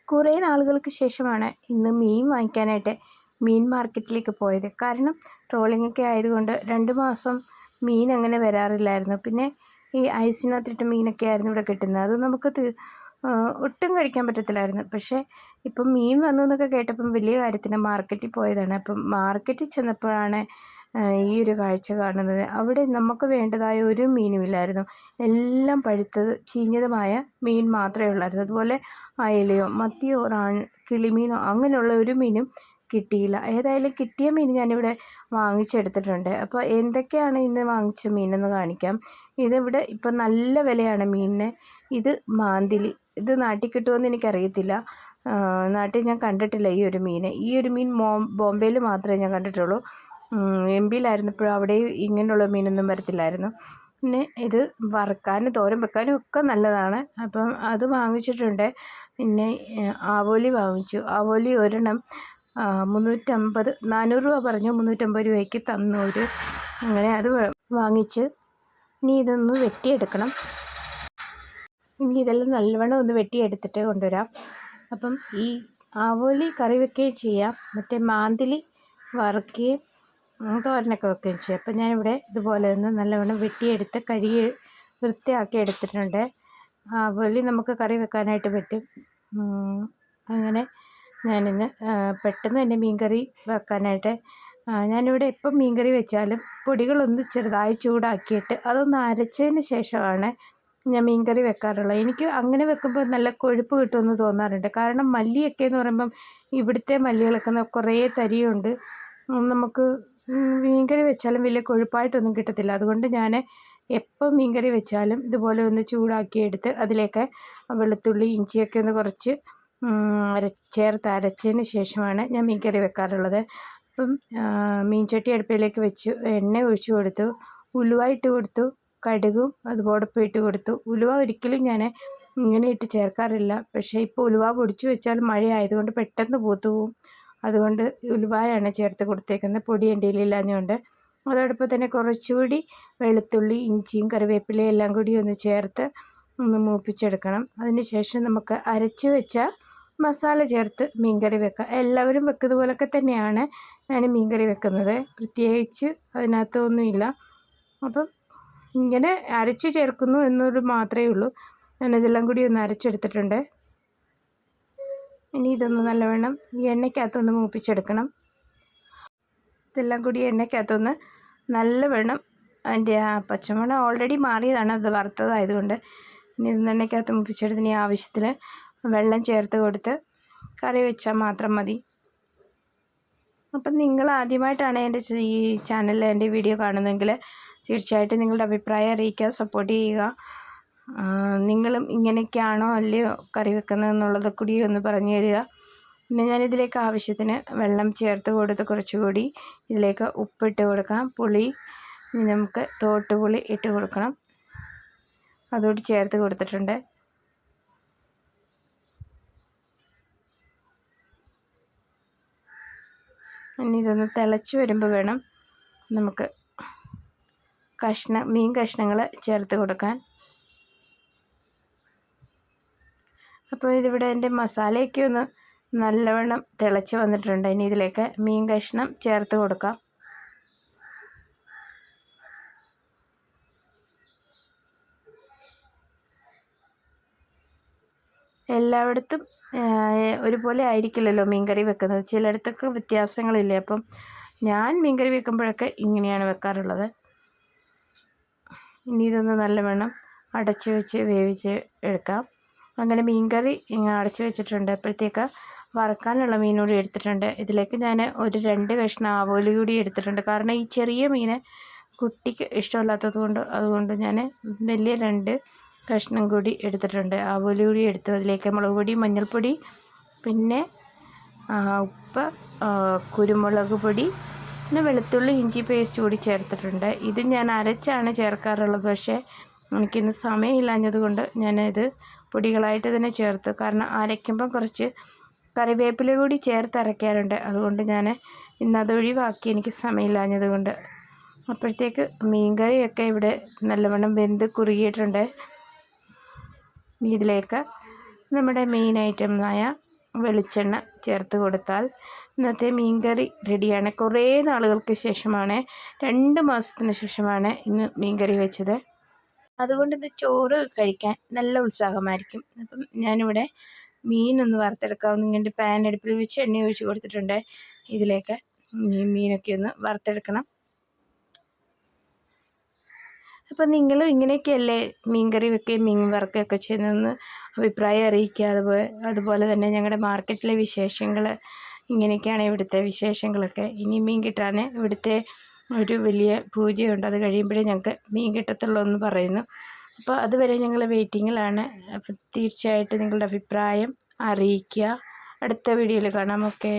കുറേ നാളുകൾക്ക് ശേഷമാണ് ഇന്ന് മീൻ വാങ്ങിക്കാനായിട്ട് മീൻ മാർക്കറ്റിലേക്ക് പോയത്. കാരണം ട്രോളിങ്ങൊക്കെ ആയതുകൊണ്ട് 2 മാസം മീൻ അങ്ങനെ വരാറില്ലായിരുന്നു. പിന്നെ ഈ ഐസിനകത്തിട്ട മീനൊക്കെ ആയിരുന്നു ഇവിടെ കിട്ടുന്നത്. അത് നമുക്ക് ഒട്ടും കഴിക്കാൻ പറ്റത്തില്ലായിരുന്നു. പക്ഷേ ഇപ്പം മീൻ വന്നു എന്നൊക്കെ കേട്ടപ്പം വലിയ കാര്യത്തിന് മാർക്കറ്റിൽ പോയതാണ്. അപ്പം മാർക്കറ്റിൽ ചെന്നപ്പോഴാണ് ഈ ഒരു കാഴ്ച കാണുന്നത്. അവിടെ നമുക്ക് വേണ്ടതായ ഒരു മീനുമില്ലായിരുന്നു. എല്ലാം പഴുത്തത് ചീഞ്ഞതുമായ മീൻ മാത്രമേ ഉള്ളായിരുന്നു. അതുപോലെ അയലയോ മത്തിയോ കിളിമീനോ അങ്ങനെയുള്ള ഒരു മീനും കിട്ടിയില്ല. ഏതായാലും കിട്ടിയ മീൻ ഞാനിവിടെ വാങ്ങിച്ചെടുത്തിട്ടുണ്ട്. അപ്പോൾ എന്തൊക്കെയാണ് ഇന്ന് വാങ്ങിച്ച മീനെന്ന് കാണിക്കാം. ഇതിവിടെ ഇപ്പം നല്ല വിലയാണ് മീനിന്. ഇത് മാന്തിലി. ഇത് നാട്ടിൽ കിട്ടുമെന്ന് എനിക്കറിയത്തില്ല. നാട്ടിൽ ഞാൻ കണ്ടിട്ടില്ല ഈ ഒരു മീൻ. ഈ ഒരു മീൻ ബോംബെയിൽ മാത്രമേ ഞാൻ കണ്ടിട്ടുള്ളൂ. എംപിയിലായിരുന്നപ്പോഴും അവിടെ ഇങ്ങനെയുള്ള മീനൊന്നും വരത്തില്ലായിരുന്നു. പിന്നെ ഇത് വറുക്കാനും തോരൻ വെക്കാനും ഒക്കെ നല്ലതാണ്. അപ്പം അത് വാങ്ങിച്ചിട്ടുണ്ട്. പിന്നെ ആവോലി വാങ്ങിച്ചു. ആവോലി ഒരെണ്ണം 350, 400 രൂപ പറഞ്ഞു, 350 രൂപയ്ക്ക് തന്നു ഒരു. അങ്ങനെ അത് വാങ്ങിച്ച് ഇനി ഇതൊന്ന് വെട്ടിയെടുക്കണം. ഇനി ഇതെല്ലാം നല്ലവണ്ണം ഒന്ന് വെട്ടിയെടുത്തിട്ട് കൊണ്ടുവരാം. അപ്പം ഈ ആവോലി കറി വെക്കുകയും ചെയ്യാം, മറ്റേ മാന്തിലി വറുക്കുകയും തോരനൊക്കെ വെക്കുകയും ചെയ്യാം. അപ്പം ഞാനിവിടെ ഇതുപോലെ ഒന്ന് നല്ലവണ്ണം വെട്ടിയെടുത്ത് കഴുകി വൃത്തിയാക്കി എടുത്തിട്ടുണ്ട്. ആവോലി നമുക്ക് കറി വെക്കാനായിട്ട് പറ്റും. അങ്ങനെ ഞാനിന്ന് പെട്ടെന്ന് തന്നെ മീൻകറി വെക്കാനായിട്ട് ഞാനിവിടെ എപ്പം മീൻകറി വെച്ചാലും പൊടികളൊന്ന് ചെറുതായി ചൂടാക്കിയിട്ട് അതൊന്ന് അരച്ചതിന് ശേഷമാണ് ഞാൻ മീൻകറി വെക്കാറുള്ളത്. എനിക്ക് അങ്ങനെ വെക്കുമ്പോൾ നല്ല കൊഴുപ്പ് കിട്ടുമെന്ന് തോന്നാറുണ്ട്. കാരണം മല്ലിയൊക്കെ എന്ന് പറയുമ്പം ഇവിടുത്തെ മല്ലികളൊക്കെ കുറേ തരിയുണ്ട്. നമുക്ക് മീൻകറി വെച്ചാലും വലിയ കൊഴുപ്പായിട്ടൊന്നും കിട്ടത്തില്ല. അതുകൊണ്ട് ഞാൻ എപ്പം മീൻകറി വെച്ചാലും ഇതുപോലെ ഒന്ന് ചൂടാക്കിയെടുത്ത് അതിലേക്ക് വെളുത്തുള്ളി ഇഞ്ചിയൊക്കെ ഒന്ന് കുറച്ച് ചേർത്ത് അരച്ചതിന് ശേഷമാണ് ഞാൻ മീൻകറി വെക്കാറുള്ളത്. അപ്പം മീൻചട്ടി അടുപ്പിലേക്ക് വെച്ചു, എണ്ണ ഒഴിച്ചു കൊടുത്തു, ഉലുവ ഇട്ട് കൊടുത്തു, കടുകും അതുപോടൊപ്പം ഇട്ട് കൊടുത്തു. ഉലുവ ഒരിക്കലും ഞാൻ ഇങ്ങനെ ഇട്ട് ചേർക്കാറില്ല. പക്ഷേ ഇപ്പോൾ ഉലുവ പൊടിച്ച് വെച്ചാൽ മഴ ആയതുകൊണ്ട് പെട്ടെന്ന് പൂത്തു പോവും. അതുകൊണ്ട് ഉലുവയാണ് ചേർത്ത് കൊടുത്തേക്കുന്നത്. പൊടി എൻ്റെ കയ്യിലില്ലാഞ്ഞുകൊണ്ട്. അതോടൊപ്പം തന്നെ കുറച്ചുകൂടി വെളുത്തുള്ളി ഇഞ്ചിയും കറിവേപ്പിലയും എല്ലാം കൂടി ഒന്ന് ചേർത്ത് ഒന്ന് മൂപ്പിച്ചെടുക്കണം. അതിന് ശേഷം നമുക്ക് അരച്ച് വെച്ച മസാല ചേർത്ത് മീൻകറി വെക്കാം. എല്ലാവരും വെക്കുന്നത് പോലൊക്കെ തന്നെയാണ് ഞാൻ മീൻകറി വെക്കുന്നത്. പ്രത്യേകിച്ച് അതിനകത്തൊന്നുമില്ല. അപ്പം ഇങ്ങനെ അരച്ച് ചേർക്കുന്നു എന്നൊരു മാത്രമേ ഉള്ളൂ. ഞാനിതെല്ലാം കൂടി ഒന്ന് അരച്ചെടുത്തിട്ടുണ്ട്. ഇനി ഇതൊന്ന് നല്ലവണ്ണം ഈ എണ്ണയ്ക്കകത്തൊന്ന് മൂപ്പിച്ചെടുക്കണം. ഇതെല്ലാം കൂടി എണ്ണയ്ക്കകത്തൊന്ന് നല്ലവണ്ണം അതിൻ്റെ ആ പച്ചമണം ഓൾറെഡി മാറിയതാണ്, അത് വറുത്തതായതുകൊണ്ട്. ഇനി ഇത് എണ്ണയ്ക്കകത്ത് മൂപ്പിച്ചെടുത്തിന് ആവശ്യത്തിന് വെള്ളം ചേർത്ത് കൊടുത്ത് കറി വെച്ചാൽ മാത്രം മതി. അപ്പം നിങ്ങൾ ആദ്യമായിട്ടാണ് എൻ്റെ ഈ ചാനലിൽ എൻ്റെ വീഡിയോ കാണുന്നതെങ്കിൽ തീർച്ചയായിട്ടും നിങ്ങളുടെ അഭിപ്രായം അറിയിക്കുക, സപ്പോർട്ട് ചെയ്യുക. നിങ്ങളും ഇങ്ങനെയൊക്കെയാണോ അല്ലയോ കറി വെക്കുന്നതെന്നുള്ളത് കൂടി ഒന്ന് പറഞ്ഞു തരിക. പിന്നെ ഞാനിതിലേക്ക് ആവശ്യത്തിന് വെള്ളം ചേർത്ത് കൊടുത്ത് കുറച്ചുകൂടി ഇതിലേക്ക് ഉപ്പിട്ട് കൊടുക്കാം. പുളി നമുക്ക് തോട്ടുപുളി ഇട്ട് കൊടുക്കണം. അതുകൂടി ചേർത്ത് കൊടുത്തിട്ടുണ്ട്. ഇനി ഇതൊന്ന് തിളച്ച് വരുമ്പോൾ വേണം നമുക്ക് മീൻ കഷ്ണങ്ങൾ ചേർത്ത് കൊടുക്കാൻ. അപ്പോൾ ഇതിവിടെ എൻ്റെ മസാലയൊക്കെ ഒന്ന് നല്ലവണ്ണം തിളച്ച് വന്നിട്ടുണ്ട്. ഇനി ഇതിലേക്ക് മീൻ കഷ്ണം ചേർത്ത് കൊടുക്കാം. എല്ലായിടത്തും ഒരുപോലെ ആയിരിക്കില്ലല്ലോ മീൻകറി വെക്കുന്നത്, ചിലയിടത്തൊക്കെ വ്യത്യാസങ്ങളില്ലേ. അപ്പം ഞാൻ മീൻകറി വെക്കുമ്പോഴൊക്കെ ഇങ്ങനെയാണ് വെക്കാറുള്ളത്. ഇനി ഇതൊന്ന് നല്ലവണ്ണം അടച്ച് വെച്ച് വേവിച്ച് എടുക്കാം. അങ്ങനെ മീൻകറി അടച്ച് വെച്ചിട്ടുണ്ട്. അപ്പോഴത്തേക്ക് വറുക്കാനുള്ള മീൻ കൂടി എടുത്തിട്ടുണ്ട്. ഇതിലേക്ക് ഞാൻ ഒരു 2 കഷ്ണം ആവോലി കൂടി എടുത്തിട്ടുണ്ട്. കാരണം ഈ ചെറിയ മീൻ കുട്ടിക്ക് ഇഷ്ടമല്ലാത്തത് കൊണ്ട് അതുകൊണ്ട് ഞാൻ വലിയ 2 കഷ്ണം കൂടി എടുത്തിട്ടുണ്ട്. ആവോലി കൂടി എടുത്തു. അതിലേക്ക് മുളക് പൊടി, മഞ്ഞൾപ്പൊടി, പിന്നെ ഉപ്പ്, കുരുമുളക് പൊടി, പിന്നെ വെളുത്തുള്ളി ഇഞ്ചി പേസ്റ്റ് കൂടി ചേർത്തിട്ടുണ്ട്. ഇത് ഞാൻ അരച്ചാണ് ചേർക്കാറുള്ളത്. പക്ഷേ എനിക്കിന്ന് സമയമില്ലാഞ്ഞത് കൊണ്ട് ഞാനിത് പൊടികളായിട്ട് തന്നെ ചേർത്തു. കാരണം അരയ്ക്കുമ്പം കുറച്ച് കറിവേപ്പില കൂടി ചേർത്ത് അരയ്ക്കാറുണ്ട്. അതുകൊണ്ട് ഞാൻ ഇന്നത് ഒഴിവാക്കി, എനിക്ക് സമയമില്ലാഞ്ഞത് കൊണ്ട്. അപ്പോഴത്തേക്ക് മീൻകറിയൊക്കെ ഇവിടെ നല്ലവണ്ണം വെന്ത് കുറുകിയിട്ടുണ്ട്. ഇതിലേക്ക് നമ്മുടെ മെയിൻ ഐറ്റമായ വെളിച്ചെണ്ണ ചേർത്ത് കൊടുത്താൽ ഇന്നത്തെ മീൻകറി റെഡിയാണ്. കുറേ നാളുകൾക്ക് ശേഷമാണ്, 2 മാസത്തിന് ശേഷമാണ് ഇന്ന് മീൻകറി വെച്ചത്. അതുകൊണ്ട് ഇന്ന് ചോറ് കഴിക്കാൻ നല്ല ഉത്സാഹമായിരിക്കും. അപ്പം ഞാനിവിടെ മീനൊന്ന് വറുത്തെടുക്കാമെന്ന് ഇങ്ങനെ പാൻ അടുപ്പിൽ വെച്ച് എണ്ണ ഒഴിച്ച് കൊടുത്തിട്ടുണ്ട്. ഇതിലേക്ക് മീനൊക്കെ ഒന്ന് വറുത്തെടുക്കണം. അപ്പം നിങ്ങളും ഇങ്ങനെയൊക്കെയല്ലേ മീൻ കറി വെക്കുകയും മീൻ വറുക്കുകയൊക്കെ ചെയ്യുന്നതെന്ന് അഭിപ്രായം അറിയിക്കുക. അതുപോലെ തന്നെ ഞങ്ങളുടെ മാർക്കറ്റിലെ വിശേഷങ്ങൾ ഇങ്ങനെയൊക്കെയാണ് ഇവിടുത്തെ വിശേഷങ്ങളൊക്കെ. ഇനി മീൻ കിട്ടാൻ ഇവിടുത്തെ ഒരു വലിയ പൂജയുണ്ട്, അത് കഴിയുമ്പോഴേ ഞങ്ങൾക്ക് മീൻ കിട്ടത്തുള്ളൂ എന്ന് പറയുന്നു. അപ്പോൾ അതുവരെ ഞങ്ങൾ വെയിറ്റിങ്ങിലാണ്. അപ്പം തീർച്ചയായിട്ടും നിങ്ങളുടെ അഭിപ്രായം അറിയിക്കുക. അടുത്ത വീഡിയോയിൽ കാണാം. ഓക്കേ.